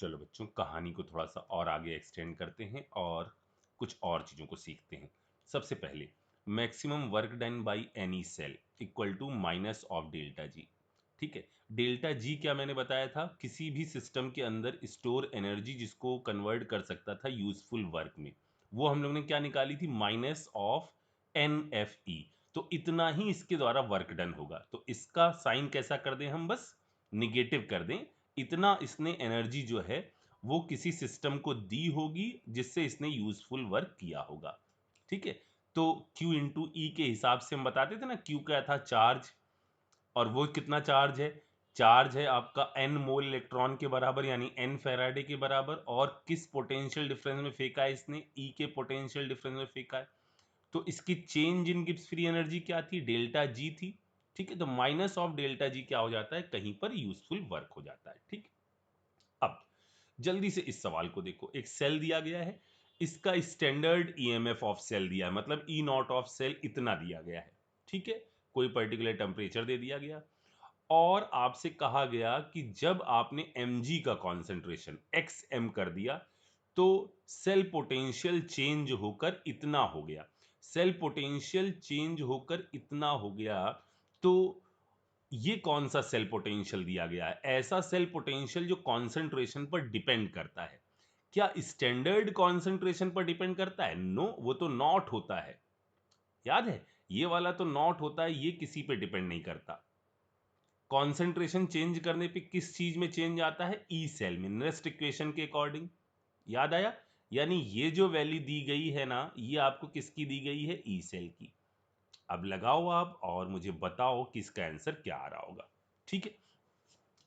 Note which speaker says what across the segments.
Speaker 1: चलो बच्चों, कहानी को थोड़ा सा और आगे एक्सटेंड करते हैं और कुछ और चीज़ों को सीखते हैं। सबसे पहले, maximum work done by any cell equal to minus of delta G. ठीक है, डेल्टा जी क्या मैंने बताया था? किसी भी सिस्टम के अंदर स्टोर एनर्जी जिसको कन्वर्ट कर सकता था यूजफुल वर्क में, वो हम लोग ने क्या निकाली थी? Minus of n F E. तो इतना ही इसके द्वारा वर्क डन होगा। तो इसका साइन कैसा कर दें हम? बस निगेटिव कर दें। इतना इसने एनर्जी जो है वो किसी सिस्टम को दी होगी जिससे इसने यूजफुल वर्क किया होगा। ठीक है, तो Q इंटू ई के हिसाब से हम बताते थे ना, Q क्या था? चार्ज। और वो कितना चार्ज है? चार्ज है आपका n मोल इलेक्ट्रॉन के बराबर, यानी n फैराडे के बराबर। और किस पोटेंशियल डिफरेंस में फेंका है इसने? E के पोटेंशियल डिफरेंस में फेंका है। तो इसकी change in Gibbs free energy क्या थी? डेल्टा जी थी। ठीक है, तो माइनस ऑफ डेल्टा जी क्या हो जाता है? कहीं पर यूजफुल वर्क हो जाता है। ठीक, अब जल्दी से इस सवाल को देखो। एक सेल दिया गया है, इसका स्टैंडर्ड ईएमएफ ऑफ सेल दिया है, मतलब ई नॉट ऑफ सेल इतना दिया गया है। ठीक है, कोई पर्टिकुलर टेम्परेचर दे दिया गया और आपसे कहा गया कि जब आपने mg का कॉन्सेंट्रेशन xm कर दिया तो सेल पोटेंशियल चेंज होकर इतना हो गया। सेल पोटेंशियल चेंज होकर इतना हो गया, तो ये कौन सा सेल पोटेंशियल दिया गया है? ऐसा सेल पोटेंशियल जो कॉन्सेंट्रेशन पर डिपेंड करता है। क्या स्टैंडर्ड कॉन्सेंट्रेशन पर डिपेंड करता है? नो, वो तो नॉट होता है। याद है, ये वाला तो नॉट होता है, ये किसी पे डिपेंड नहीं करता। कॉन्सेंट्रेशन चेंज करने पे किस चीज में चेंज आता है? ई सेल में, नेस्ट इक्वेशन के अकॉर्डिंग। याद आया? यानी ये जो वैल्यू दी गई है ना, ये आपको किसकी दी गई है? ई सेल की। अब लगाओ आप और मुझे बताओ कि इसका आंसर क्या आ रहा होगा। ठीक है,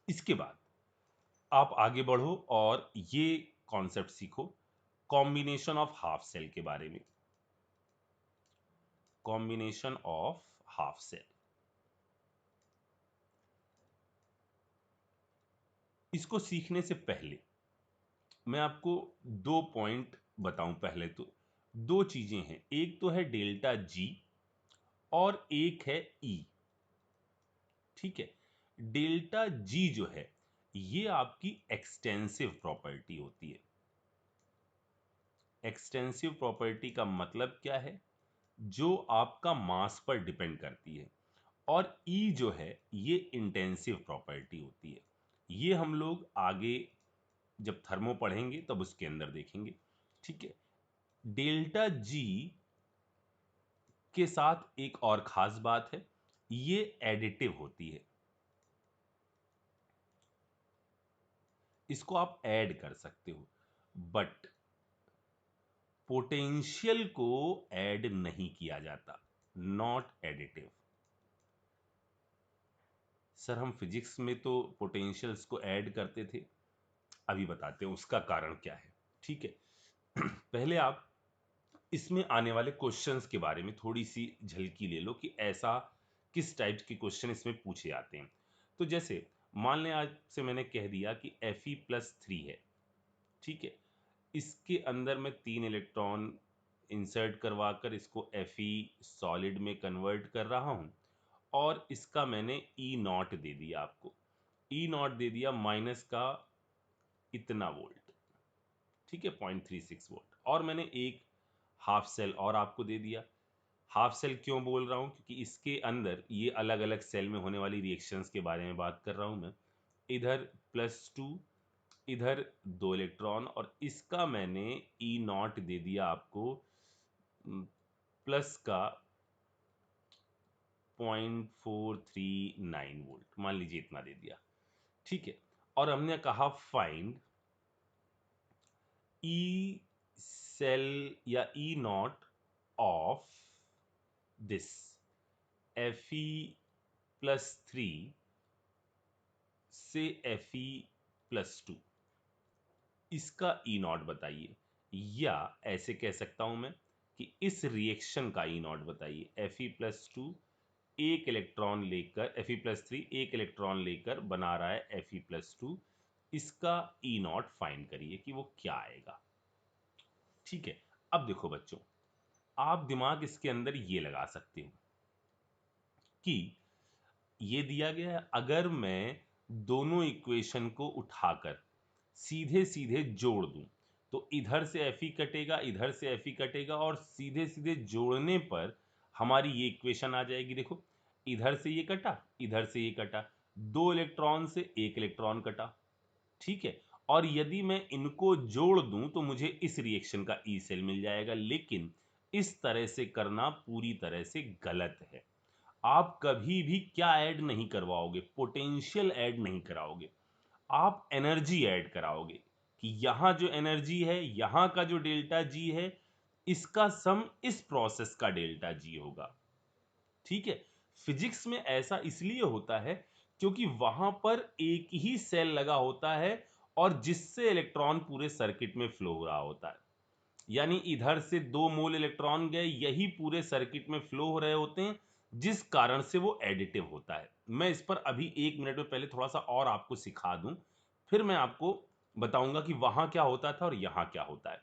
Speaker 1: इसके बाद आप आगे बढ़ो और ये कॉन्सेप्ट सीखो, कॉम्बिनेशन ऑफ हाफ सेल के बारे में। कॉम्बिनेशन ऑफ हाफ सेल, इसको सीखने से पहले मैं आपको दो पॉइंट बताऊं। पहले तो दो चीजें हैं, एक तो है डेल्टा जी और एक है ई। ठीक है, डेल्टा जी जो है ये आपकी एक्सटेंसिव प्रॉपर्टी होती है। एक्सटेंसिव प्रॉपर्टी का मतलब क्या है? जो आपका मास पर डिपेंड करती है। और ई जो है ये इंटेंसिव प्रॉपर्टी होती है। ये हम लोग आगे जब थर्मो पढ़ेंगे तब उसके अंदर देखेंगे। ठीक है, डेल्टा जी के साथ एक और खास बात है, ये एडिटिव होती है। इसको आप ऐड कर सकते हो, बट पोटेंशियल को ऐड नहीं किया जाता। Not additive. सर हम फिजिक्स में तो पोटेंशियल्स को ऐड करते थे। अभी बताते हैं उसका कारण क्या है। ठीक है, पहले आप इसमें आने वाले क्वेश्चंस के बारे में थोड़ी सी झलकी ले लो कि ऐसा किस टाइप के क्वेश्चन इसमें पूछे जाते हैं। तो जैसे मान लें आज से मैंने कह दिया कि Fe+3 है। ठीक है, इसके अंदर मैं 3 इलेक्ट्रॉन इंसर्ट करवा कर इसको Fe सॉलिड में कन्वर्ट कर रहा हूं और इसका मैंने ई नॉट दे दिया आपको। ई नॉट दे दिया माइनस का इतना वोल्ट। ठीक है, 0.36 वोल्ट। और मैंने एक हाफ सेल और आपको दे दिया। हाफ सेल क्यों बोल रहा हूं? क्योंकि इसके अंदर ये अलग अलग सेल में होने वाली रिएक्शंस के बारे में बात कर रहा हूं मैं। इधर +2, इधर 2 इलेक्ट्रॉन, और इसका मैंने ई नॉट दे दिया आपको प्लस का 0.439 वोल्ट, मान लीजिए इतना दे दिया। ठीक है, और हमने कहा फाइंड ई सेल या ई नॉट ऑफ दिस Fe+3 से Fe+2, इसका ई नॉट बताइए। या ऐसे कह सकता हूं मैं कि इस रिएक्शन का ई नॉट बताइए। Fe+2 एक इलेक्ट्रॉन लेकर, Fe+3 एक इलेक्ट्रॉन लेकर बना रहा है Fe+2, इसका ई नॉट फाइंड करिए कि वो क्या आएगा। ठीक है, अब देखो बच्चों, आप दिमाग इसके अंदर ये लगा सकते हो कि ये दिया गया है, अगर मैं दोनों इक्वेशन को उठाकर सीधे सीधे जोड़ दूं तो इधर से Fe कटेगा, इधर से Fe कटेगा, और सीधे सीधे जोड़ने पर हमारी ये इक्वेशन आ जाएगी। देखो, इधर से ये कटा, इधर से ये कटा, 2 इलेक्ट्रॉन से 1 इलेक्ट्रॉन कटा, ठीक है। और यदि मैं इनको जोड़ दूं तो मुझे इस रिएक्शन का ई सेल मिल जाएगा, लेकिन इस तरह से करना पूरी तरह से गलत है। आप कभी भी क्या ऐड नहीं करवाओगे, पोटेंशियल ऐड नहीं कराओगे, आप एनर्जी ऐड कराओगे कि यहां जो एनर्जी है, यहां का जो डेल्टा जी है, इसका सम इस प्रोसेस का डेल्टा जी होगा, ठीक है। फिजिक्स में ऐसा इसलिए होता है क्योंकि वहां पर एक ही सेल लगा होता है और जिससे इलेक्ट्रॉन पूरे सर्किट में फ्लो हो रहा होता है। यानी इधर से 2 मोल इलेक्ट्रॉन गए, यही पूरे सर्किट में फ्लो हो रहे होते हैं, जिस कारण से वो एडिटिव होता है। मैं इस पर अभी 1 मिनट में पहले थोड़ा सा और आपको सिखा दूं, फिर मैं आपको बताऊंगा कि वहां क्या होता था और यहां क्या होता है।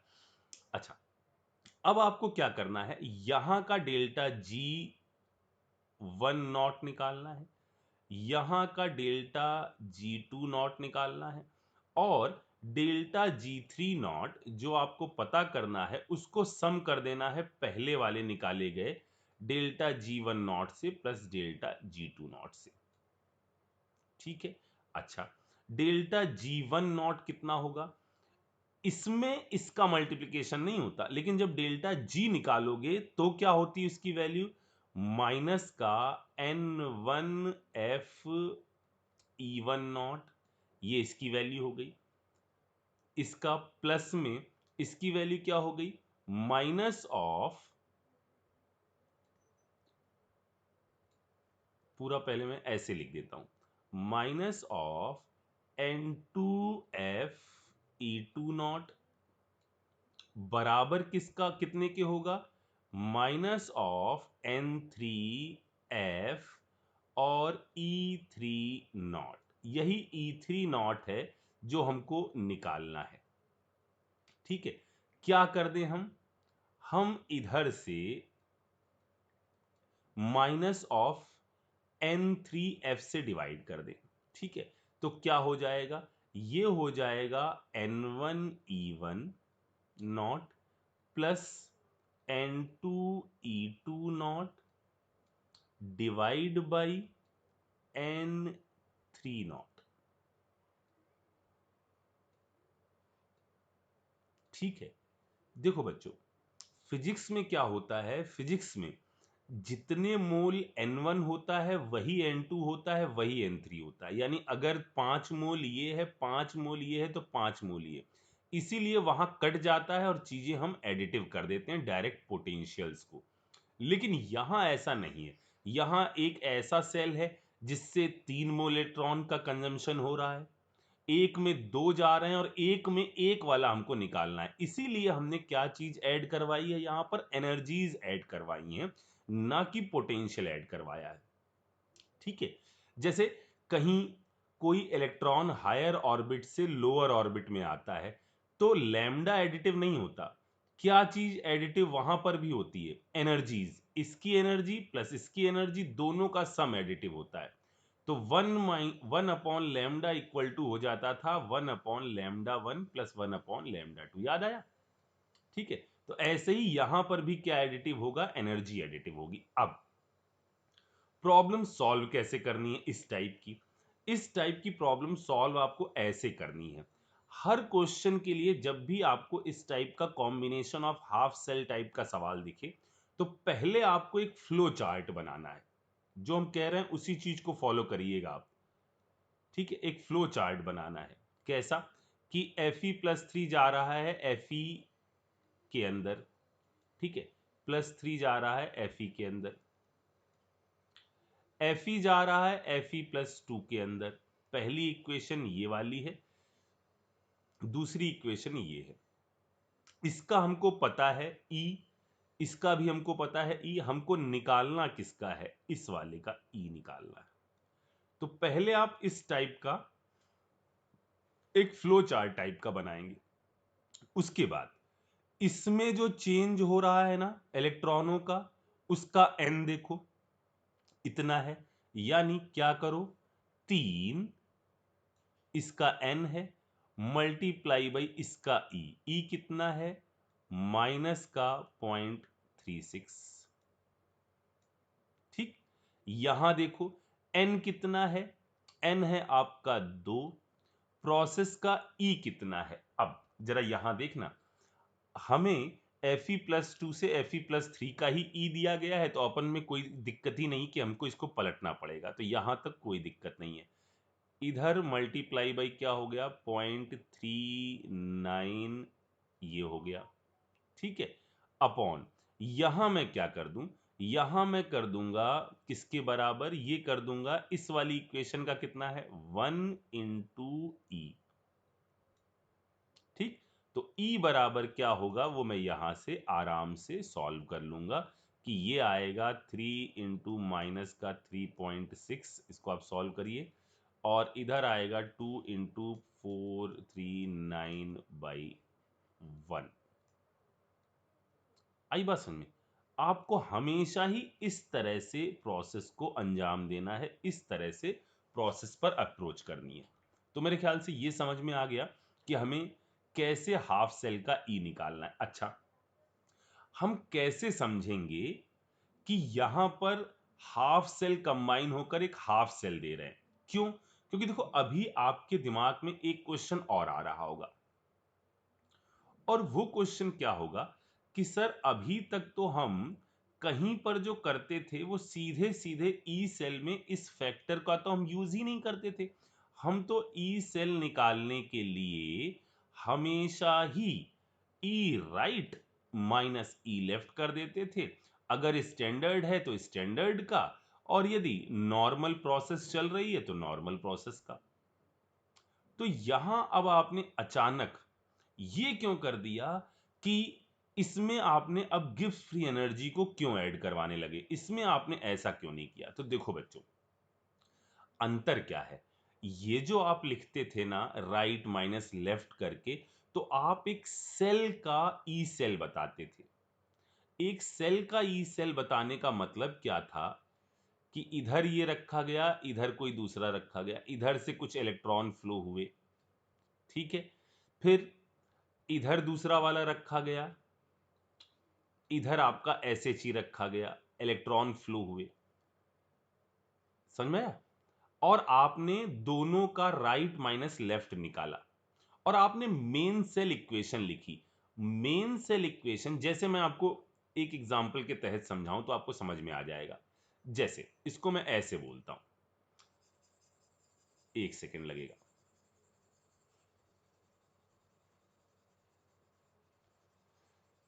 Speaker 1: अच्छा, अब आपको क्या करना है, यहां का डेल्टा जी 1 नॉट निकालना है, यहां का डेल्टा G2 नॉट निकालना है, और डेल्टा G3 नॉट जो आपको पता करना है उसको सम कर देना है पहले वाले निकाले गए डेल्टा G1 नॉट से प्लस डेल्टा G2 नॉट से, ठीक है। अच्छा, डेल्टा G1 नॉट कितना होगा, इसमें इसका मल्टीप्लिकेशन नहीं होता, लेकिन जब डेल्टा जी निकालोगे तो क्या होती है उसकी वैल्यू, माइनस का N1F E1 नॉट, ये इसकी वैल्यू हो गई। इसका प्लस में इसकी वैल्यू क्या हो गई, माइनस ऑफ, पूरा पहले मैं ऐसे लिख देता हूं, minus of N2F E2 not बराबर किसका, कितने के होगा, माइनस ऑफ N3F और E3 नॉट। यही E3 नॉट है जो हमको निकालना है, ठीक है। क्या कर दें हम इधर से माइनस ऑफ N3F से डिवाइड कर दें, ठीक है। तो क्या हो जाएगा, ये हो जाएगा N1E1 not plus N2E2 not divide by N3 not, ठीक है। देखो बच्चों, फिजिक्स में क्या होता है, फिजिक्स में जितने मोल N1 होता है वही N2 होता है, वही N3 होता है। यानी अगर 5 मोल ये है, 5 मोल ये है, तो 5 मोल ये, इसीलिए वहां कट जाता है और चीजें हम एडिटिव कर देते हैं डायरेक्ट पोटेंशियल्स को। लेकिन यहां ऐसा नहीं है, यहां एक ऐसा सेल है जिससे 3 मोल इलेक्ट्रॉन का कंजम्पशन हो रहा है, एक में 2 जा रहे हैं और एक में 1 वाला हमको निकालना है। इसीलिए हमने क्या चीज ऐड करवाई है, यहां पर एनर्जीज ऐड करवाई हैं, ना कि पोटेंशियल ऐड करवाया है, ठीक है। जैसे कहीं कोई इलेक्ट्रॉन हायर ऑर्बिट से लोअर ऑर्बिट में आता है तो लैम्डा एडिटिव नहीं होता, क्या चीज एडिटिव वहां पर भी होती है, एनर्जीज, इसकी एनर्जी प्लस इसकी एनर्जी दोनों का सम एडिटिव होता है। तो 1/λ इक्वल टू हो जाता था 1/λ1 प्लस 1/λ2, याद आया, ठीक है। तो ऐसे ही यहां पर भी क्या एडिटिव होगा, एनर्जी एडिटिव होगी। अब प्रॉब्लम सॉल्व कैसे करनी है इस टाइप की, इस टाइप की प्रॉब्लम सॉल्व आपको ऐसे करनी है। हर क्वेश्चन के लिए जब भी आपको इस टाइप का combination of half cell type का सवाल दिखे तो पहले आपको एक फ्लो चार्ट बनाना है, जो हम कह रहे हैं उसी चीज को फॉलो करिएगा आप, ठीक है। एक फ्लो चार्ट बनाना है, कैसा कि Fe+3 जा रहा है Fe के अंदर, ठीक है, +3 जा रहा है Fe के अंदर, Fe जा रहा है Fe+2 के अंदर। पहली इक्वेशन ये वाली है, दूसरी इक्वेशन ये है। इसका हमको पता है E, इसका भी हमको पता है E, हमको निकालना किसका है, इस वाले का E निकालना है। तो पहले आप इस टाइप का एक फ्लो चार्ट टाइप का बनाएंगे। उसके बाद इसमें जो चेंज हो रहा है ना इलेक्ट्रॉनों का, उसका n देखो इतना है, यानी क्या करो, 3 इसका n है, मल्टीप्लाई बाई इसका ई कितना है, माइनस का 0.36। ठीक, यहां देखो n कितना है, n है आपका 2, प्रोसेस का ई कितना है। अब जरा यहां देखना, हमें Fe+2 से Fe+3 का ही ई दिया गया है, तो अपन में कोई दिक्कत ही नहीं कि हमको इसको पलटना पड़ेगा, तो यहां तक कोई दिक्कत नहीं है। इधर मल्टीप्लाई बाई क्या हो गया, 0.39 ये हो गया, ठीक है, अपॉन यहां मैं क्या कर दूं, यहां मैं कर दूंगा किसके बराबर, ये कर दूंगा इस वाली इक्वेशन का कितना है, 1 इंटू ई। ठीक, तो ई बराबर क्या होगा वो मैं यहां से आराम से सॉल्व कर लूंगा कि ये आएगा 3 इंटू माइनस का 3.6, इसको आप सॉल्व करिए, और इधर आएगा 2 इंटू 439/1। आई बात समझ में? आपको हमेशा ही इस तरह से प्रोसेस को अंजाम देना है, इस तरह से प्रोसेस पर अप्रोच करनी है। तो मेरे ख्याल से ये समझ में आ गया कि हमें कैसे हाफ सेल का ई निकालना है। अच्छा, हम कैसे समझेंगे कि यहां पर हाफ सेल कंबाइन होकर एक हाफ सेल दे रहे हैं? क्यों? क्योंकि देखो अभी आपके दिमाग में एक क्वेश्चन और आ रहा होगा, और वो क्वेश्चन क्या होगा कि सर अभी तक तो हम कहीं पर जो करते थे वो सीधे सीधे ई सेल में इस फैक्टर का तो हम यूज ही नहीं करते थे। हम तो ई सेल निकालने के लिए हमेशा ही ई राइट माइनस ई लेफ्ट कर देते थे, अगर स्टैंडर्ड है तो स्टैंडर्ड का, और यदि नॉर्मल प्रोसेस चल रही है तो नॉर्मल प्रोसेस का। तो यहां अब आपने अचानक ये क्यों कर दिया कि इसमें आपने अब गिब्स फ्री एनर्जी को क्यों ऐड करवाने लगे, इसमें आपने ऐसा क्यों नहीं किया? तो देखो बच्चों, अंतर क्या है, ये जो आप लिखते थे ना राइट माइनस लेफ्ट करके, तो आप एक सेल का ई सेल बताते थे। एक सेल का ई सेल बताने का मतलब क्या था कि इधर ये रखा गया, इधर कोई दूसरा रखा गया, इधर से कुछ इलेक्ट्रॉन फ्लो हुए, ठीक है, फिर इधर दूसरा वाला रखा गया, इधर आपका SHE रखा गया, इलेक्ट्रॉन फ्लो हुए, समझ में आया? और आपने दोनों का राइट माइनस लेफ्ट निकाला, और आपने मेन सेल इक्वेशन लिखी। मेन सेल इक्वेशन जैसे मैं आपको एक एग्जांपल के तहत समझाऊं तो आपको समझ में आ जाएगा। जैसे इसको मैं ऐसे बोलता हूं, एक सेकंड लगेगा।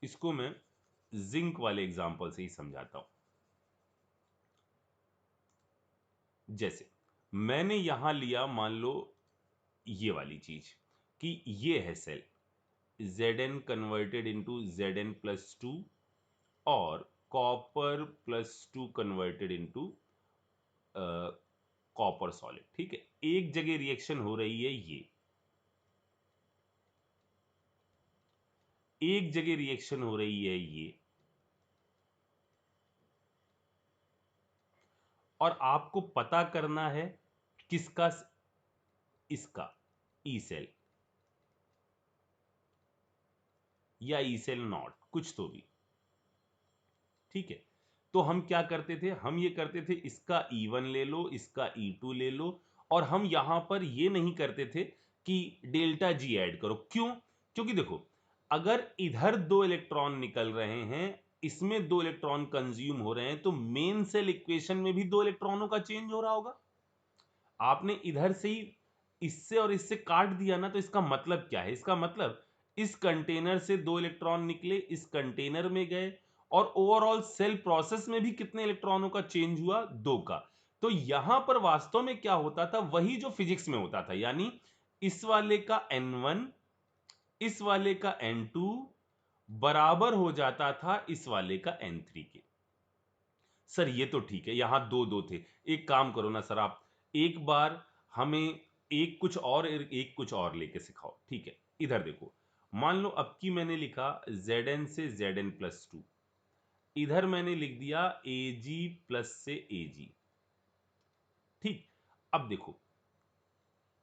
Speaker 1: इसको मैं जिंक वाले एग्जांपल से ही समझाता हूं। जैसे मैंने यहां लिया, मान लो ये वाली चीज, कि ये है cell Zn converted into Zn+2 और copper +2 converted into copper solid, ठीक है। एक जगह रिएक्शन हो रही है, ये एक जगह रिएक्शन हो रही है ये, और आपको पता करना है किसका, इसका ई सेल या ई सेल नॉट, कुछ तो भी, ठीक है। तो हम क्या करते थे, हम ये करते थे इसका E1 ले लो, इसका E2 ले लो, और हम यहां पर ये नहीं करते थे कि डेल्टा जी ऐड करो। क्यों? क्योंकि देखो अगर इधर 2 इलेक्ट्रॉन निकल रहे हैं, इसमें 2 इलेक्ट्रॉन कंज्यूम हो रहे हैं, तो मेन सेल इक्वेशन में भी 2 इलेक्ट्रॉनों का चेंज हो रहा होगा। आपने इधर से ही इससे और इससे काट दिया ना, तो इसका मतलब क्या है, इसका मतलब इस कंटेनर से 2 इलेक्ट्रॉन निकले, इस कंटेनर में गए, और ओवरऑल सेल प्रोसेस में भी कितने इलेक्ट्रॉनों का चेंज हुआ, 2 का। तो यहां पर वास्तव में क्या होता था, वही जो फिजिक्स में होता था, यानी इस वाले का N1 इस वाले का N2 बराबर हो जाता था इस वाले का N3 के। सर ये तो ठीक है, यहां दो दो थे, एक काम करो ना सर, आप एक बार हमें एक कुछ और एक कुछ और लेके सिखाओ, ठीक है। इधर देखो, मान लो अब की मैंने लिखा Zn से Zn+2, इधर मैंने लिख दिया Ag प्लस से Ag, ठीक। अब देखो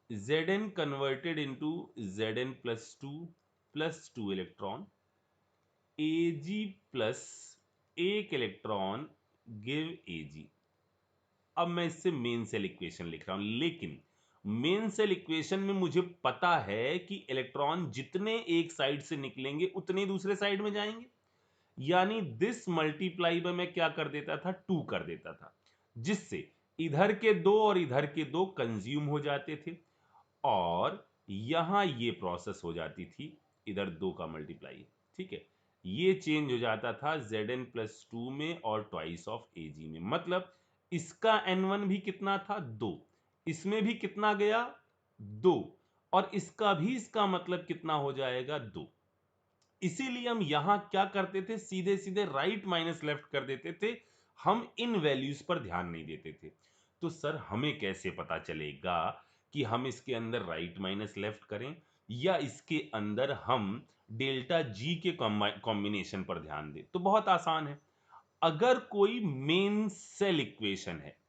Speaker 1: Zn converted into Zn plus 2 electron, Ag plus एक इलेक्ट्रॉन गिव Ag। अब मैं इससे मेन सेल इक्वेशन लिख रहा हूं, लेकिन मेन सेल इक्वेशन में मुझे पता है कि इलेक्ट्रॉन जितने एक साइड से निकलेंगे उतने दूसरे साइड में जाएंगे, यानी दिस मल्टीप्लाई बाय मैं क्या कर देता था, 2 कर देता था, जिससे इधर के दो और इधर के दो कंज्यूम हो जाते थे और यहां ये प्रोसेस हो जाती थी, इधर 2 का मल्टीप्लाई, ठीक है, ये चेंज हो जाता था Zn प्लस 2 में और ट्वाइस ऑफ Ag में। मतलब इसका N1 भी कितना था, 2, इसमें भी कितना गया, 2, और इसका भी, इसका मतलब कितना हो जाएगा, 2। इसीलिए हम यहां क्या करते थे, सीधे सीधे राइट माइनस लेफ्ट कर देते थे, हम इन वैल्यूज पर ध्यान नहीं देते थे। तो सर हमें कैसे पता चलेगा कि हम इसके अंदर राइट माइनस लेफ्ट करें या इसके अंदर हम डेल्टा जी के कॉम्बिनेशन पर ध्यान दें? तो बहुत आसान है। अगर कोई मेन सेल इक्वेशन है,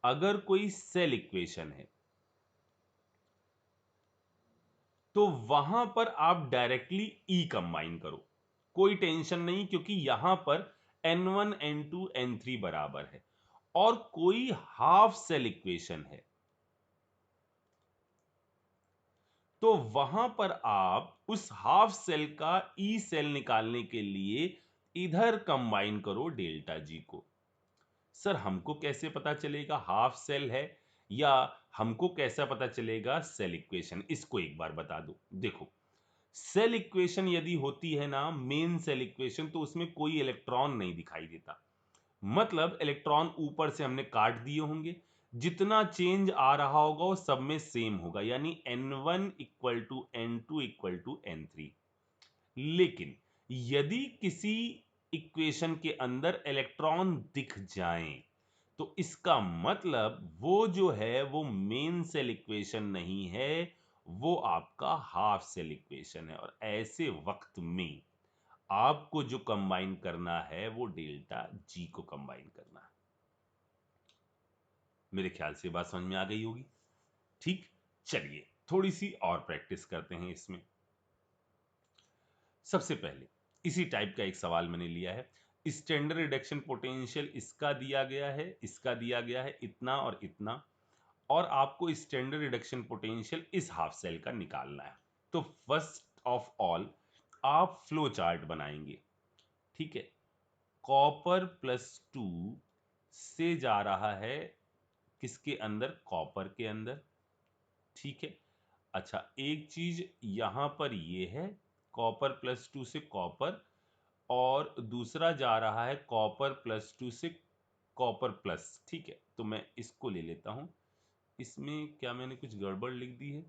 Speaker 1: अगर कोई सेल इक्वेशन है, तो वहां पर आप डायरेक्टली ई कंबाइन करो, कोई टेंशन नहीं, क्योंकि यहां पर N1 N2 N3 बराबर है। और कोई हाफ सेल इक्वेशन है तो वहां पर आप उस हाफ सेल का ई सेल निकालने के लिए इधर कंबाइन करो डेल्टा जी को। सर हमको कैसे पता चलेगा हाफ सेल है, या हमको कैसा पता चलेगा सेल इक्वेशन? इसको एक बार बता दो। देखो, सेल इक्वेशन यदि होती है ना, मेन सेल इक्वेशन, तो उसमें कोई इलेक्ट्रॉन नहीं दिखाई देता, मतलब इलेक्ट्रॉन ऊपर से हमने काट दिए होंगे, जितना चेंज आ रहा होगा वो सब में सेम होगा, यानी N1 equal to N2 equal to N3। लेकिन यदि किसी इक्वेशन के अंदर इलेक्ट्रॉन दिख जाएं, तो इसका मतलब वो जो है वो मेन सेल इक्वेशन नहीं है, वो आपका हाफ सेल इक्वेशन है। और ऐसे वक्त में आपको जो कंबाइन करना है वो डेल्टा जी को कंबाइन करना है। मेरे ख्याल से बात समझ में आ गई होगी। ठीक, चलिए थोड़ी सी और प्रैक्टिस करते हैं इसमें। सबसे पहले इसी टाइप का एक सवाल मैंने लिया है। स्टैंडर्ड रिडक्शन पोटेंशियल इसका दिया गया है, इसका दिया गया है इतना और इतना, और आपको स्टैंडर्ड रिडक्शन पोटेंशियल इस हाफ सेल का निकालना है। तो फर्स्ट ऑफ ऑल आप फ्लो चार्ट बनाएंगे, ठीक है। कॉपर प्लस 2 से जा रहा है किसके अंदर, कॉपर के अंदर, ठीक है। अच्छा, एक चीज यहां पर ये है, कॉपर प्लस 2 से कॉपर, और दूसरा जा रहा है कॉपर प्लस 2 से कॉपर प्लस, ठीक है। तो मैं इसको ले लेता हूं। इसमें क्या मैंने कुछ गड़बड़ लिख दी है?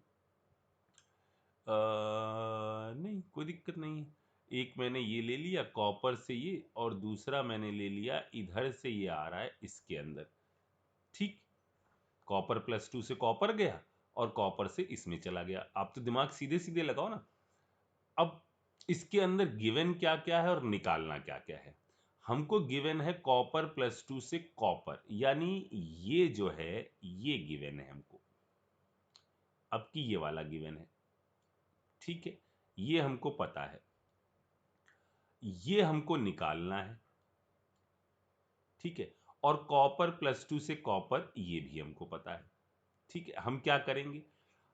Speaker 1: नहीं, कोई दिक्कत नहीं है। एक मैंने ये ले लिया कॉपर से ये, और दूसरा मैंने ले लिया इधर से, ये आ रहा है इसके अंदर, ठीक। कॉपर प्लस 2 से कॉपर गया और कॉपर से इसमें चला गया। आप तो दिमाग सीधे सीधे लगाओ ना। अब इसके अंदर गिवन क्या क्या है और निकालना क्या क्या है। हमको गिवन है कॉपर प्लस 2 से कॉपर, यानी ये जो है ये गिवन है हमको, अब की ये वाला गिवन है, ठीक है। ये हमको पता है, ये हमको निकालना है, ठीक है। और कॉपर प्लस 2 से कॉपर ये भी हमको पता है, ठीक है। हम क्या करेंगे,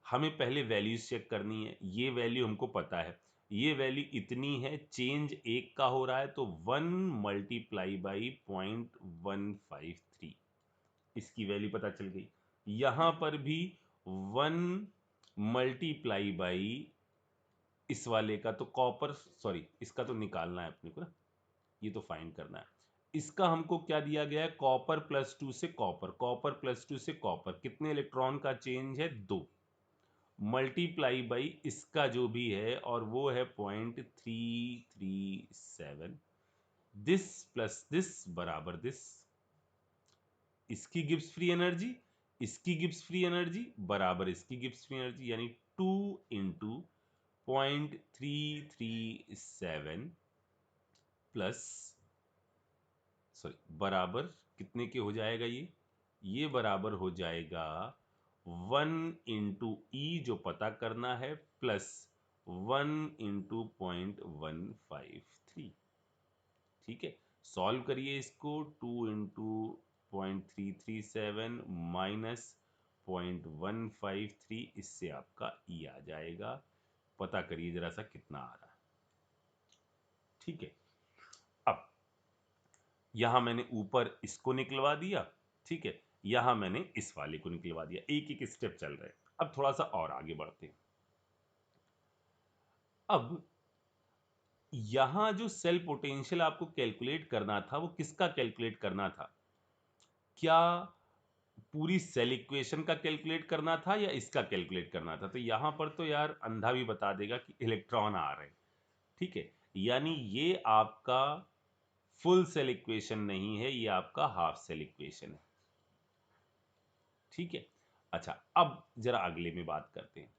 Speaker 1: हमें पहले वैल्यूज चेक करनी है। ये वैल्यू हमको पता है, ये वैल्यू इतनी है, चेंज एक का हो रहा है, तो 1 मल्टीप्लाई बाई 0.153, इसकी वैल्यू पता चल गई। यहां पर भी 1 मल्टीप्लाई बाई इस वाले का, तो कॉपर, सॉरी इसका तो निकालना है अपने को ना, ये तो फाइंड करना है। इसका हमको क्या दिया गया है, कॉपर प्लस 2 से कॉपर, कॉपर प्लस 2 से कॉपर, कितने इलेक्ट्रॉन का चेंज है, 2, मल्टीप्लाई बाई इसका जो भी है, और वो है 0.337, दिस प्लस दिस बराबर दिस। इसकी गिब्स फ्री एनर्जी, इसकी गिब्स फ्री एनर्जी बराबर इसकी गिब्स फ्री एनर्जी, यानी 2 इंटू 0.337 प्लस, सॉरी, बराबर कितने के हो जाएगा ये बराबर हो जाएगा 1 इंटू ई जो पता करना है प्लस 1 इंटू 0.153। ठीक है, सॉल्व करिए इसको। 2 इंटू 0.337 माइनस 0.153, इससे आपका ई आ जाएगा। पता करिए जरा सा कितना आ रहा है। ठीक है, अब यहां मैंने ऊपर इसको निकलवा दिया। ठीक है, यहां मैंने इस वाले को निकलवा दिया। एक एक स्टेप चल रहे हैं। अब थोड़ा सा और आगे बढ़ते हैं। अब यहां जो सेल पोटेंशियल आपको कैलकुलेट करना था, वो किसका कैलकुलेट करना था? क्या पूरी सेल इक्वेशन का कैलकुलेट करना था या इसका कैलकुलेट करना था? तो यहां पर तो यार अंधा भी बता देगा कि इलेक्ट्रॉन आ रहे हैं। ठीक है, यानी ये आपका फुल सेल इक्वेशन नहीं है, ये आपका हाफ सेल इक्वेशन है। ठीक है, अच्छा अब जरा अगले में बात करते हैं।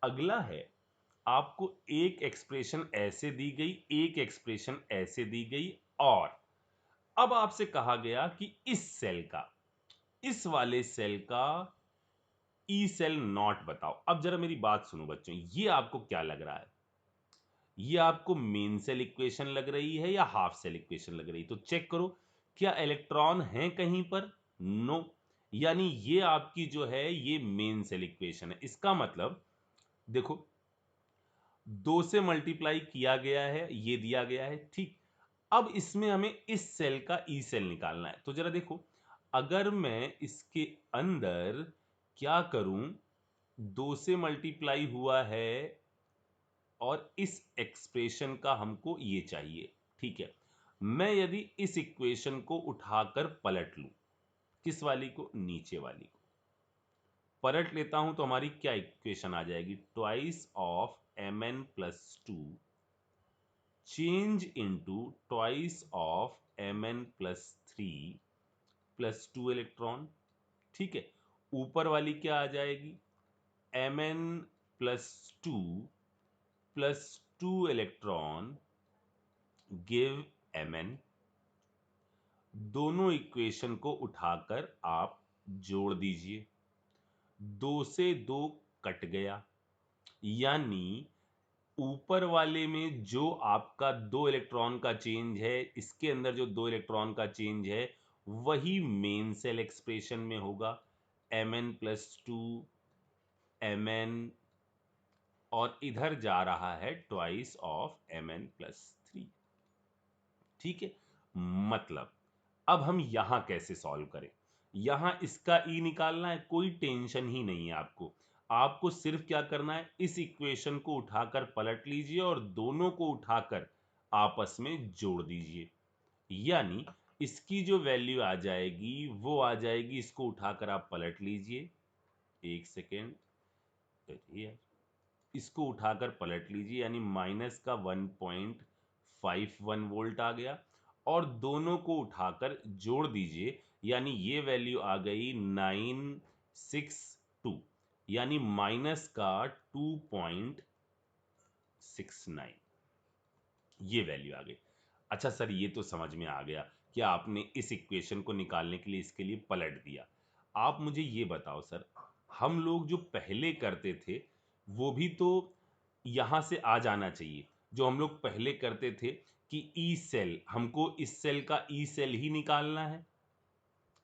Speaker 1: अगला है, आपको एक एक्सप्रेशन ऐसे दी गई, एक एक्सप्रेशन ऐसे दी गई, और अब आपसे कहा गया कि इस सेल का, इस वाले सेल का ई सेल नॉट बताओ। अब जरा मेरी बात सुनो बच्चों, ये आपको क्या लग रहा है? ये आपको मेन सेल इक्वेशन लग रही है या हाफ सेल इक्वेशन लग रही है? तो चेक करो, क्या इलेक्ट्रॉन है कहीं पर? नो। यानी ये आपकी जो है ये मेन सेल इक्वेशन है। इसका मतलब देखो, 2 से मल्टीप्लाई किया गया है, ये दिया गया है। ठीक, अब इसमें हमें इस सेल का ई सेल निकालना है। तो जरा देखो, अगर मैं इसके अंदर क्या करूं, 2 से मल्टीप्लाई हुआ है और इस एक्सप्रेशन का हमको ये चाहिए। ठीक है, मैं यदि इस इक्वेशन को उठाकर पलट लूं, किस वाली को? नीचे वाली को पलट लेता हूं, तो हमारी क्या इक्वेशन आ जाएगी? Twice of mn plus 2 change into twice of mn plus 3 plus 2 electron. ठीक है, ऊपर वाली क्या आ जाएगी? mn plus 2 plus 2 electron give mn। दोनों इक्वेशन को उठाकर आप जोड़ दीजिए। 2 से 2 कट गया, यानी ऊपर वाले में जो आपका 2 इलेक्ट्रॉन का चेंज है, इसके अंदर जो 2 इलेक्ट्रॉन का चेंज है, वही मेन सेल एक्सप्रेशन में होगा। mn प्लस 2 mn, और इधर जा रहा है ट्वाइस ऑफ mn प्लस 3। ठीक है, मतलब अब हम यहां कैसे सॉल्व करें? यहां इसका ई निकालना है, कोई टेंशन ही नहीं है आपको। आपको सिर्फ क्या करना है, इस इक्वेशन को उठाकर पलट लीजिए और दोनों को उठाकर आपस में जोड़ दीजिए। यानी इसकी जो वैल्यू आ जाएगी वो आ जाएगी, इसको उठाकर आप पलट लीजिए। एक सेकेंड, इसको उठाकर पलट लीजिए, यानी माइनस का 1.51 वोल्ट आ गया, और दोनों को उठाकर जोड़ दीजिए, यानी ये वैल्यू आ गई 962, यानी माइनस का 2.69, ये वैल्यू आ गई। अच्छा सर, ये तो समझ में आ गया कि आपने इस इक्वेशन को निकालने के लिए इसके लिए पलट दिया। आप मुझे ये बताओ सर, हम लोग जो पहले करते थे वो भी तो यहां से आ जाना चाहिए। जो हम लोग पहले करते थे कि ई सेल, हमको इस सेल का ई सेल ही निकालना है,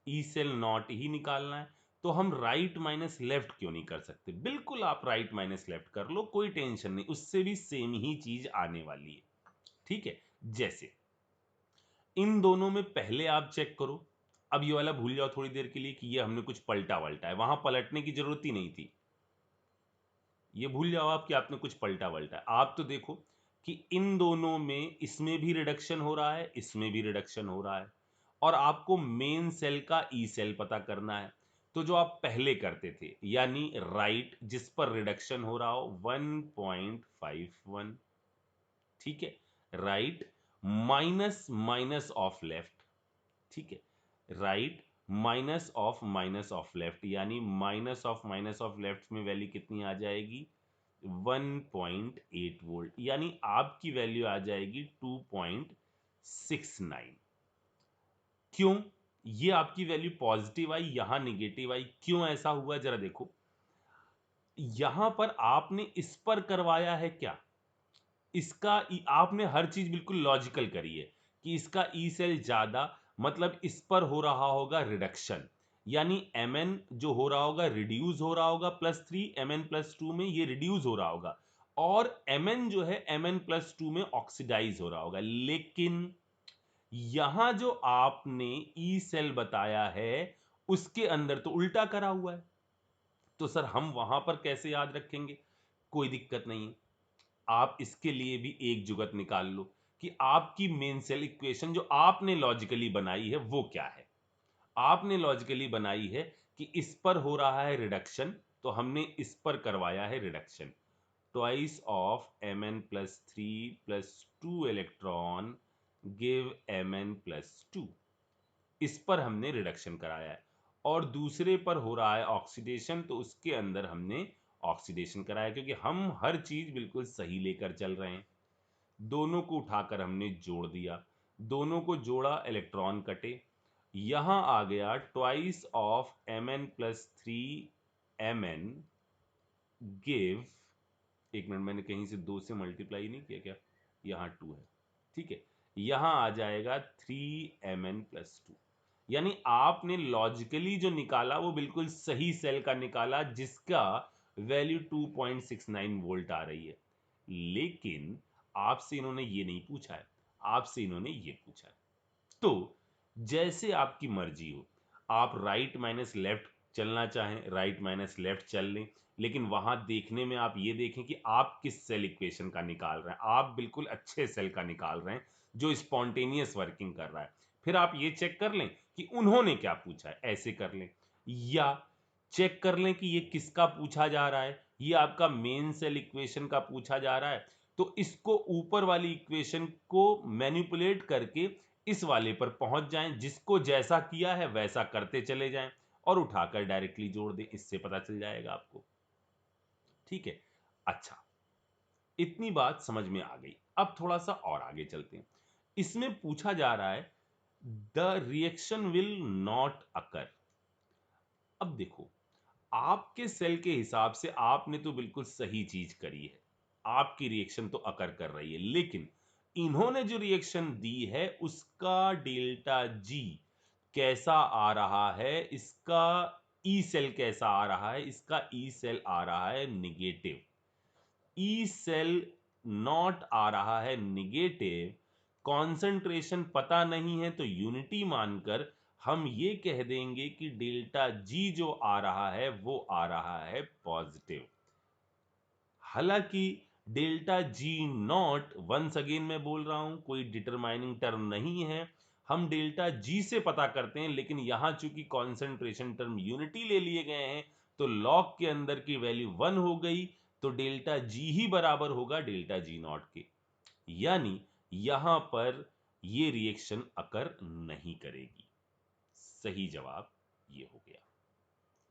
Speaker 1: ई सेल नॉट ही निकालना है, तो हम राइट माइनस लेफ्ट क्यों नहीं कर सकते? बिल्कुल आप राइट माइनस लेफ्ट कर लो, कोई टेंशन नहीं, उससे भी सेम ही चीज आने वाली है। ठीक है, जैसे इन दोनों में पहले आप चेक करो। अब ये वाला भूल जाओ थोड़ी देर के लिए कि ये हमने कुछ पलटा वलटा है, वहां पलटने की जरूरत ही नहीं थी। ये भूल जाओ आप कि आपने कुछ पलटा वलटा है। आप तो देखो कि इन दोनों में, इसमें भी रिडक्शन हो रहा है, इसमें भी रिडक्शन हो रहा है, और आपको मेन सेल का ई सेल पता करना है। तो जो आप पहले करते थे, यानी राइट जिस पर रिडक्शन हो रहा हो 1.51, ठीक है, right minus minus of left. ठीक है, राइट माइनस ऑफ लेफ्ट, यानी माइनस ऑफ लेफ्ट में वैल्यू कितनी आ जाएगी? 1.8 वोल्ट, यानी आपकी वैल्यू आ जाएगी 2.69। क्यों? ये आपकी वैल्यू पॉजिटिव आई, यहां निगेटिव आई, क्यों ऐसा हुआ जरा देखो। यहां पर आपने इस पर करवाया है क्या, इसका आपने हर चीज बिल्कुल लॉजिकल करी है कि इसका ई सेल ज्यादा, मतलब इस पर हो रहा होगा रिडक्शन, यानी mn जो हो रहा होगा रिड्यूस हो रहा होगा +3, mn+2 में ये रिड्यूस हो रहा होगा, और mn जो है mn+2 में ऑक्सीडाइज हो रहा होगा। लेकिन यहां जो आपने ई सेल बताया है उसके अंदर तो उल्टा करा हुआ है, तो सर हम वहां पर कैसे याद रखेंगे? कोई दिक्कत नहीं है, आप इसके लिए भी एक जुगत निकाल लो कि आपकी मेन सेल इक्वेशन जो आपने लॉजिकली बनाई है वो क्या है। आपने लॉजिकली बनाई है कि इस पर हो रहा है रिडक्शन, तो हमने इस पर करवाया है reduction, twice of Mn+3+2 electron give Mn+2, इस पर हमने रिडक्शन कराया है। और दूसरे पर हो रहा है ऑक्सीडेशन, तो उसके अंदर हमने ऑक्सीडेशन कराया, क्योंकि हम हर चीज बिल्कुल सही लेकर चल रहे हैं। दोनों को उठाकर हमने जोड़ दिया, दोनों को जोड़ा, इलेक्ट्रॉन कटे, यहां आ गया twice of Mn+3 Mn give, एक मिनट, मैंने कहीं से 2 से मल्टीप्लाई नहीं किया क्या, यहाँ 2 है, ठीक है, यहां आ जाएगा 3Mn+2। यानी आपने लॉजिकली जो निकाला वो बिल्कुल सही सेल का निकाला जिसका वैल्यू 2.69 वोल्ट आ रही है। लेकिन आपसे इन्होंने ये नहीं पूछा है, आपसे इन्होंने ये पूछा है। तो जैसे आपकी मर्जी हो, आप राइट माइनस लेफ्ट चलना चाहें राइट माइनस लेफ्ट चल लें, लेकिन वहां देखने में आप ये देखें कि आप किस सेल इक्वेशन का निकाल रहे हैं। आप बिल्कुल अच्छे सेल का निकाल रहे हैं जो स्पॉन्टेनियस वर्किंग कर रहा है। फिर आप ये चेक कर लें कि उन्होंने क्या पूछा है, ऐसे कर लें, या चेक कर लें कि ये किसका पूछा जा रहा है, ये आपका मेन सेल इक्वेशन का पूछा जा रहा है, तो इसको ऊपर वाली इक्वेशन को मैनिपुलेट करके इस वाले पर पहुंच जाएं, जिसको जैसा किया है वैसा करते चले जाएं और उठाकर डायरेक्टली जोड़ दें, इससे पता चल जाएगा आपको। ठीक है, अच्छा, इतनी बात समझ में आ गई। अब थोड़ा सा और आगे चलते हैं। इसमें पूछा जा रहा है the reaction will not occur. अब देखो, आपके सेल के हिसाब से आपने तो बिल्कुल सही चीज करी है, आपकी रिएक्शन तो अकर कर रही है, लेकिन इन्होंने जो रिएक्शन दी है उसका डेल्टा जी कैसा आ रहा है, इसका ई सेल कैसा आ रहा है, इसका ई सेल आ रहा है निगेटिव, ई सेल नॉट आ रहा है निगेटिव, कॉन्सेंट्रेशन पता नहीं है, तो यूनिटी मानकर हम ये कह देंगे कि डेल्टा जी जो आ रहा है वो आ रहा है पॉजिटिव। हालांकि delta G not, once again मैं बोल रहा हूं, कोई डिटरमाइनिंग टर्म नहीं है, हम डेल्टा जी से पता करते हैं, लेकिन यहां चूंकि कॉन्सेंट्रेशन टर्म यूनिटी ले लिए गए हैं तो लॉग के अंदर की वैल्यू 1 हो गई, तो डेल्टा जी ही बराबर होगा डेल्टा जी नॉट के, यानी यहां पर ये रिएक्शन अकर नहीं करेगी। सही जवाब ये हो गया।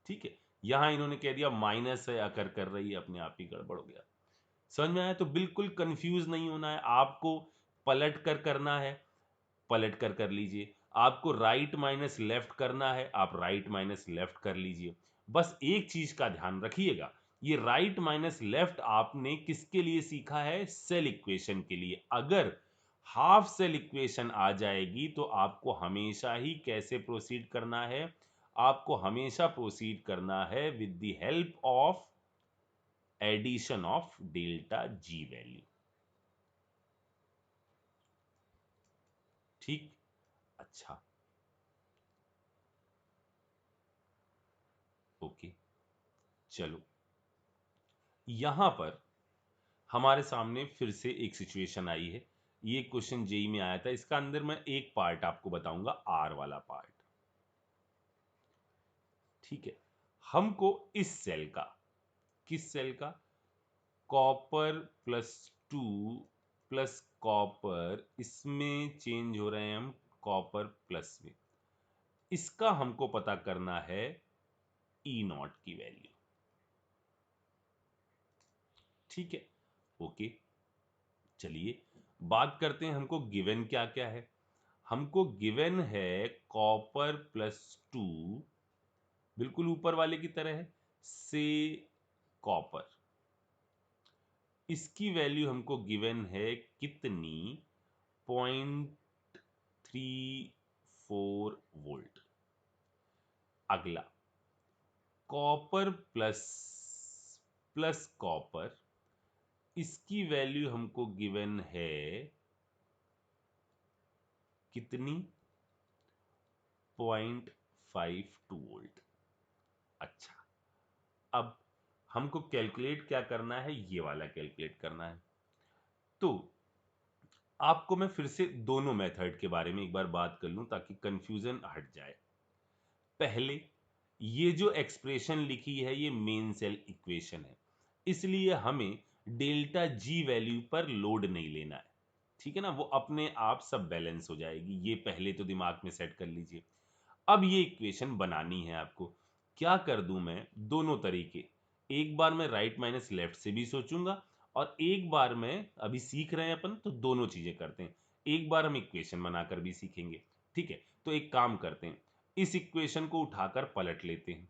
Speaker 1: ठीक है, यहां इन्होंने कह दिया माइनस है, अकर कर रही है, अपने आप ही गड़बड़ हो गया। समझ में आया? तो बिल्कुल कंफ्यूज नहीं होना है आपको, पलट कर करना है, पलट कर कर लीजिए, आपको राइट माइनस लेफ्ट करना है, आप राइट माइनस लेफ्ट कर लीजिए। बस एक चीज का ध्यान रखिएगा, ये राइट माइनस लेफ्ट आपने किसके लिए सीखा है? सेल इक्वेशन के लिए। अगर हाफ सेल इक्वेशन आ जाएगी तो आपको हमेशा ही कैसे प्रोसीड करना है? आपको हमेशा प्रोसीड करना है with the help of addition of delta G value. ठीक, अच्छा, ओके, चलो, यहां पर हमारे सामने फिर से एक सिचुएशन आई है। ये क्वेश्चन जेई में आया था, इसका अंदर मैं एक पार्ट आपको बताऊंगा, आर वाला पार्ट। ठीक है, हमको इस सेल का, किस सेल का? कॉपर +2 प्लस कॉपर, इसमें चेंज हो रहे हैं हम कॉपर प्लस में, इसका हमको पता करना है ई नॉट की वैल्यू। ठीक है, ओके, चलिए बात करते हैं हमको गिवन क्या क्या है। हमको गिवन है कॉपर +2, बिल्कुल ऊपर वाले की तरह है, से कॉपर, इसकी वैल्यू हमको गिवन है कितनी, 0.34 वोल्ट। अगला कॉपर प्लस कॉपर, इसकी वैल्यू हमको गिवन है कितनी, 0.52 वोल्ट। अच्छा, अब हमको कैलकुलेट क्या करना है, ये वाला कैलकुलेट करना है। तो आपको मैं फिर से दोनों मेथड के बारे में एक बार बात कर लूं ताकि कंफ्यूजन हट जाए। पहले ये जो एक्सप्रेशन लिखी है ये मेन सेल इक्वेशन है, इसलिए हमें डेल्टा जी वैल्यू पर लोड नहीं लेना है, ठीक है ना, वो अपने आप सब बैलेंस हो जाएगी। ये पहले तो दिमाग में सेट कर लीजिए। अब ये इक्वेशन बनानी है आपको। क्या कर दूं मैं, दोनों तरीके, एक बार मैं राइट माइनस लेफ्ट से भी सोचूंगा और एक बार मैं, अभी सीख रहे हैं अपन तो दोनों चीजें करते हैं, एक बार हम इक्वेशन बनाकर भी सीखेंगे। ठीक है, तो एक काम करते हैं, इस इक्वेशन को उठाकर पलट लेते हैं।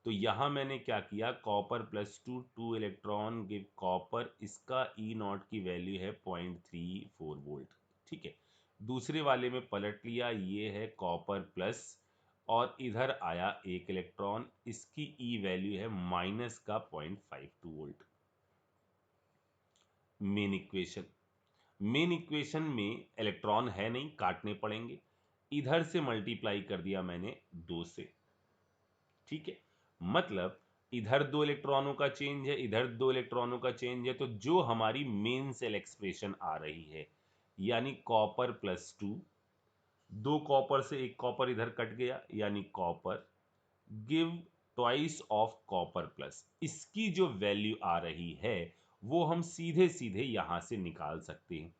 Speaker 1: तो यहां मैंने क्या किया, कॉपर +2, 2 इलेक्ट्रॉन गिव कॉपर, इसका ई नॉट की वैल्यू है 0.34 वोल्ट। ठीक है, दूसरे वाले में पलट लिया, ये है कॉपर प्लस और इधर आया एक इलेक्ट्रॉन, इसकी ई वैल्यू है माइनस का 0.52 वोल्ट। मेन इक्वेशन में इलेक्ट्रॉन है नहीं, काटने पड़ेंगे, इधर से मल्टीप्लाई कर दिया मैंने 2 से। ठीक है, मतलब इधर 2 इलेक्ट्रॉनों का चेंज है, इधर 2 इलेक्ट्रॉनों का चेंज है, तो जो हमारी मेन सेल एक्सप्रेशन आ रही है, यानी कॉपर +2, 2 कॉपर से एक कॉपर इधर कट गया, यानी copper give twice of copper plus, इसकी जो वैल्यू आ रही है वो हम सीधे सीधे यहां से निकाल सकते हैं,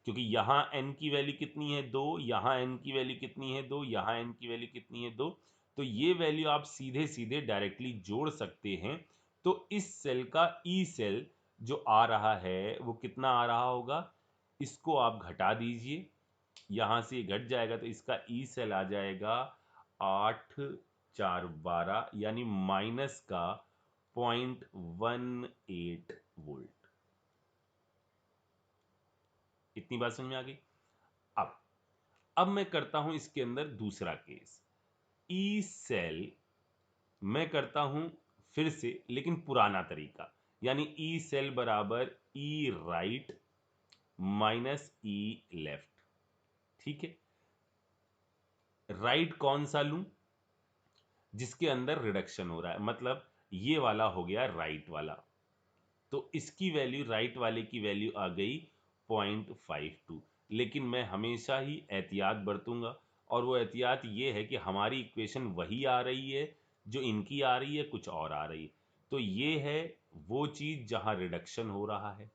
Speaker 1: क्योंकि यहां n की वैल्यू कितनी है 2, यहां n की वैल्यू कितनी है 2, यहां n की वैल्यू कितनी है 2, तो ये वैल्यू आप सीधे सीधे डायरेक्टली जोड़ सकते हैं। तो इस सेल का ई सेल जो आ रहा है वो कितना आ रहा होगा, इसको आप घटा दीजिए, यहां से घट जाएगा तो इसका ई सेल आ जाएगा 8 4 12, यानी माइनस का 0.18 वोल्ट। इतनी बात समझ में आ गई। अब मैं करता हूं इसके अंदर दूसरा केस, ई सेल मैं करता हूं फिर से, लेकिन पुराना तरीका, यानी ई सेल बराबर ई राइट माइनस ई लेफ्ट। ठीक है, राइट कौन सा लूं, जिसके अंदर रिडक्शन हो रहा है, मतलब ये वाला हो गया राइट वाला, तो इसकी वैल्यू, राइट वाले की वैल्यू आ गई 0.52। लेकिन मैं हमेशा ही एहतियात बरतूंगा, और वो एहतियात ये है कि हमारी इक्वेशन वही आ रही है जो इनकी आ रही है, कुछ और आ रही है, तो ये है वो चीज जहां रिडक्शन हो रहा है,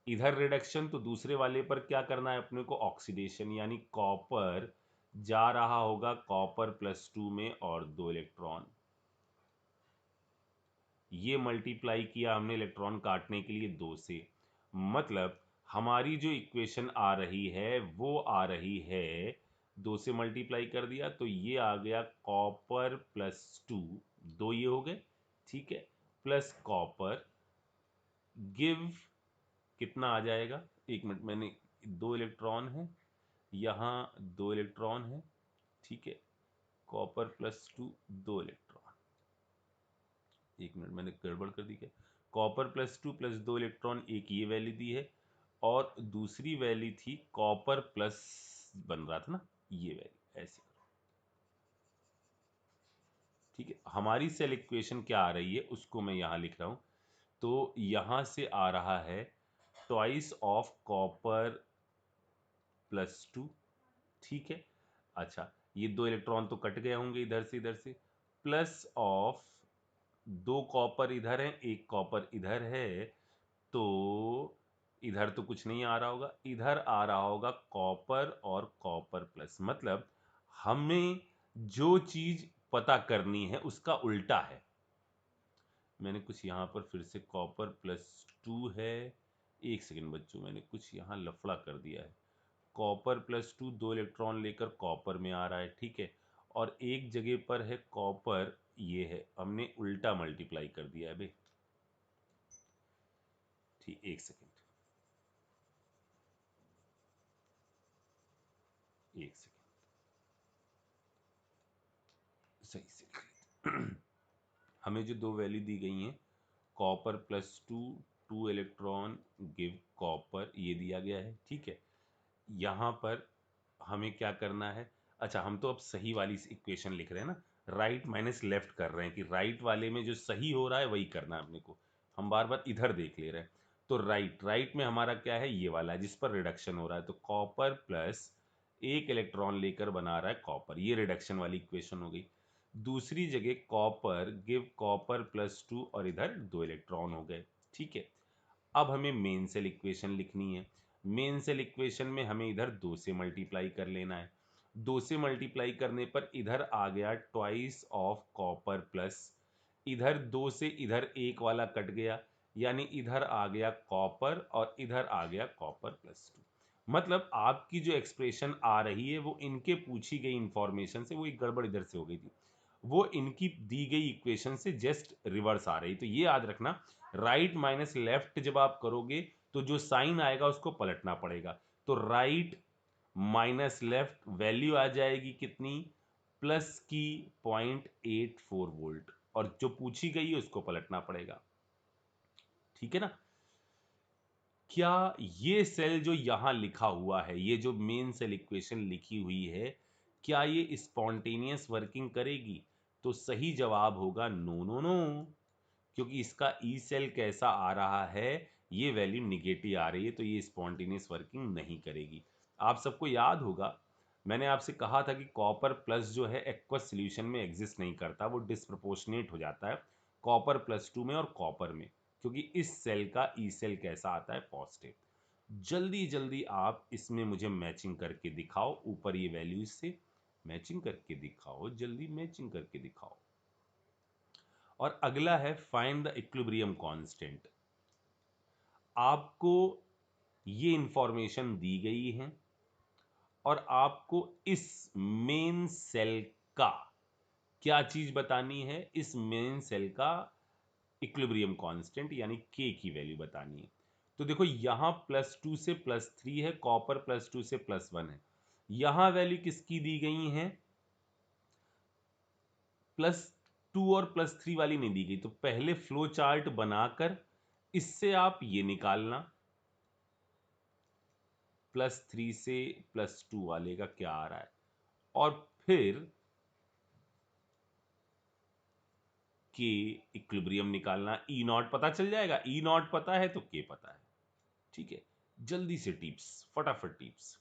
Speaker 1: इधर रिडक्शन, तो दूसरे वाले पर क्या करना है अपने को, ऑक्सीडेशन, यानी कॉपर जा रहा होगा कॉपर +2 में और 2 इलेक्ट्रॉन, ये मल्टीप्लाई किया हमने इलेक्ट्रॉन काटने के लिए 2 से, मतलब हमारी जो इक्वेशन आ रही है वो आ रही है, 2 से मल्टीप्लाई कर दिया तो ये आ गया कॉपर +2, 2 ये हो गए, ठीक है, प्लस कॉपर गिव, कितना आ जाएगा, एक मिनट, मैंने 2 इलेक्ट्रॉन है, यहाँ 2 इलेक्ट्रॉन है, ठीक है, कॉपर +2 2 इलेक्ट्रॉन, एक मिनट मैंने गड़बड़ कर दी क्या, कॉपर +2 प्लस 2 इलेक्ट्रॉन, एक ये वैल्यू दी है और दूसरी वैल्यू थी कॉपर प्लस, बन रहा था ना ये वैल्यू, ऐसे करो। ठीक है, हमारी सेल इक्वेशन क्या आ रही है उसको मैं यहां लिख रहा हूं, तो यहां से आ रहा है ट्वाइस ऑफ कॉपर +2। ठीक है, अच्छा, ये 2 इलेक्ट्रॉन तो कट गए होंगे इधर से, प्लस ऑफ 2 कॉपर इधर है, एक कॉपर इधर है, तो इधर तो कुछ नहीं आ रहा होगा, इधर आ रहा होगा कॉपर और कॉपर प्लस, मतलब हमें जो चीज पता करनी है उसका उल्टा है। मैंने कुछ यहां पर फिर से कॉपर +2 है, एक सेकंड बच्चों, मैंने कुछ यहां लफड़ा कर दिया है, कॉपर +2 2 इलेक्ट्रॉन लेकर कॉपर में आ रहा है, ठीक है, और एक जगह पर है कॉपर, ये है, हमने उल्टा मल्टीप्लाई कर दिया है भाई। ठीक, एक सेकेंड, एक सेकेंड, सही से हमें जो दो वैल्यू दी गई हैं, कॉपर +2 2 इलेक्ट्रॉन गिव कॉपर, ये दिया गया है, ठीक है। यहाँ पर हमें क्या करना है, अच्छा हम तो अब सही वाली इक्वेशन लिख रहे हैं ना, राइट माइनस लेफ्ट कर रहे हैं कि राइट वाले में जो सही हो रहा है वही करना है अपने को, हम बार बार इधर देख ले रहे हैं। तो राइट में हमारा क्या है, ये वाला है जिस पर रिडक्शन हो रहा है, तो कॉपर प्लस एक इलेक्ट्रॉन लेकर बना रहा है कॉपर, ये रिडक्शन वाली इक्वेशन हो गई। दूसरी जगह कॉपर गिव कॉपर +2 और इधर 2 इलेक्ट्रॉन हो गए, ठीक है। अब हमें मेन सेल इक्वेशन लिखनी है। मेन सेल इक्वेशन में हमें इधर 2 से मल्टीप्लाई कर लेना है। 2 से मल्टीप्लाई करने पर इधर आ गया ट्वाइस ऑफ कॉपर प्लस, इधर 2 से इधर एक वाला कट गया, यानी इधर आ गया कॉपर और इधर आ गया कॉपर +2। मतलब आपकी जो एक्सप्रेशन आ रही है वो इनके पूछी गई इंफॉर्मेशन से, वो एक गड़बड़ इधर से हो गई थी, वो इनकी दी गई इक्वेशन से जस्ट रिवर्स आ रही। तो ये याद रखना, राइट माइनस लेफ्ट जब आप करोगे तो जो साइन आएगा उसको पलटना पड़ेगा। तो राइट माइनस लेफ्ट वैल्यू आ जाएगी कितनी, प्लस की 0.84 वोल्ट, और जो पूछी गई है उसको पलटना पड़ेगा, ठीक है ना। क्या ये सेल जो यहां लिखा हुआ है, ये जो मेन सेल इक्वेशन लिखी हुई है, क्या ये स्पॉन्टेनियस वर्किंग करेगी? तो सही जवाब होगा नो नो नो, क्योंकि इसका ई सेल कैसा आ रहा है, ये वैल्यू निगेटिव आ रही है, तो ये स्पॉन्टेनियस वर्किंग नहीं करेगी। आप सबको याद होगा, मैंने आपसे कहा था कि कॉपर प्लस जो है एक्वस सॉल्यूशन में एग्जिस्ट नहीं करता, वो डिस्प्रपोर्शनेट हो जाता है कॉपर +2 में और कॉपर में, क्योंकि इस सेल का ई सेल कैसा आता है, पॉजिटिव। जल्दी जल्दी आप इसमें मुझे मैचिंग करके दिखाओ, ऊपर ये वैल्यूज से मैचिंग करके दिखाओ, जल्दी मैचिंग करके दिखाओ। और अगला है फाइंड द इक्विलिब्रियम कांस्टेंट। आपको ये इंफॉर्मेशन दी गई है और आपको इस मेन सेल का क्या चीज बतानी है, इस मेन सेल का इक्विलिब्रियम कांस्टेंट यानी के की वैल्यू बतानी है। तो देखो यहां +2 से +3 है, कॉपर +2 से +1 है, यहां वैल्यू किसकी दी गई है, +2 और +3 वाली नहीं दी गई। तो पहले फ्लो चार्ट बनाकर इससे आप ये निकालना, +3 से +2 वाले का क्या आ रहा है, और फिर के इक्विलिब्रियम निकालना। ई नॉट पता चल जाएगा, ई नॉट पता है तो के पता है, ठीक है। जल्दी से टिप्स, फटाफट टिप्स।